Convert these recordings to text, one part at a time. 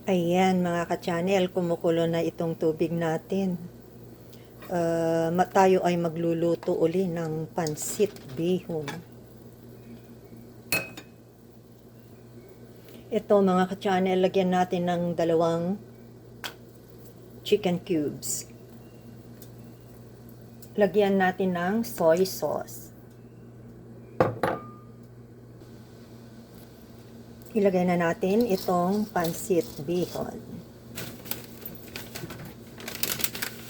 Ayan mga ka-channel, kumukulo na itong tubig natin. Tayo ay magluluto uli ng pansit bihon. Ito mga ka-channel, lagyan natin ng 2 chicken cubes. Lagyan natin ng soy sauce. Ilagay na natin itong pansit bihon.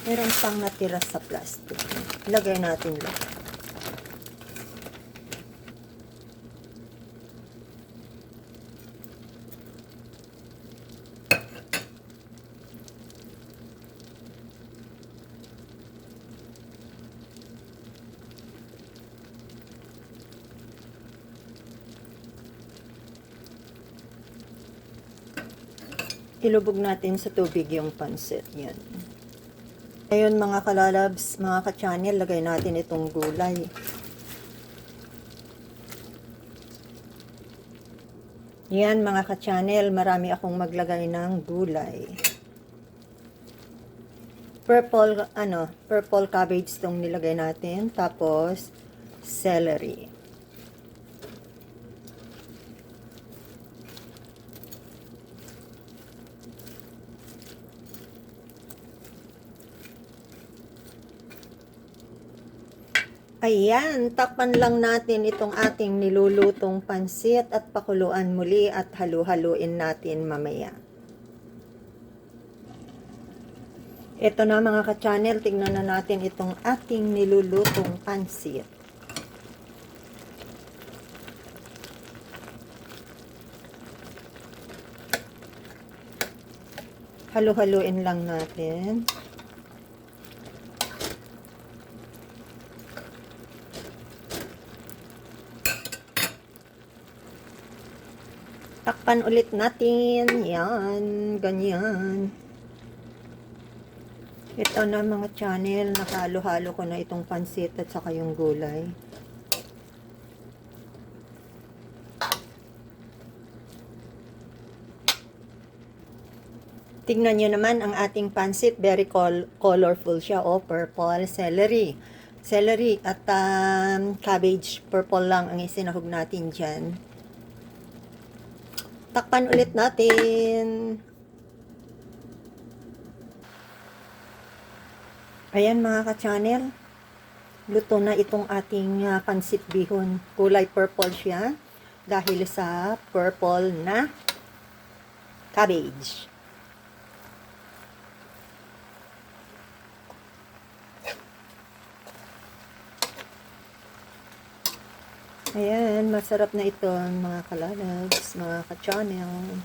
Meron pang natira sa plastic. Ilagay natin lang. Ilubog natin sa tubig yung pansit. Yan. Ngayon mga kalalabs, mga ka-channel, lagay natin itong gulay. Yan mga ka-channel, marami akong maglagay ng gulay. Purple cabbage itong nilagay natin. Tapos, celery. Ayan, takpan lang natin itong ating nilulutong pansit at pakuluan muli at halu-haluin natin mamaya. Ito na mga ka-channel, tingnan na natin itong ating nilulutong pansit. Halu-haluin lang natin. Takpan ulit natin. Yan, ganyan. Ito na mga channel, nakahalo-halo ko na itong pansit at saka yung gulay. Tignan nyo naman ang ating pansit, very colorful siya. Oh, purple, celery at cabbage, purple lang ang isinahog natin dyan. Takpan ulit natin. Ayan mga ka-channel, luto na itong ating pansit bihon. Kulay purple siya dahil sa purple na cabbage. Ayan, masarap na ito mga kalalabs, mga ka-channel.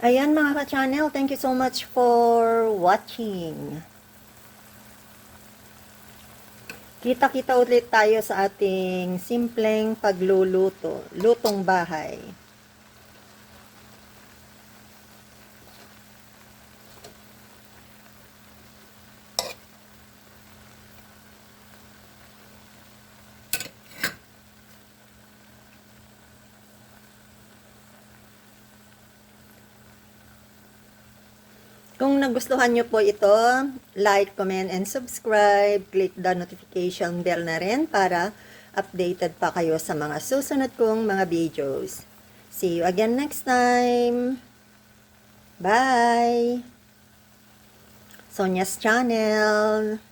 Ayan mga ka-channel, thank you so much for watching. Kita-kita ulit tayo sa ating simpleng pagluluto, lutong bahay. Kung nagustuhan nyo po ito, like, comment, and subscribe. Click the notification bell na rin para updated pa kayo sa mga susunod kong mga videos. See you again next time. Bye! Sonia's Channel.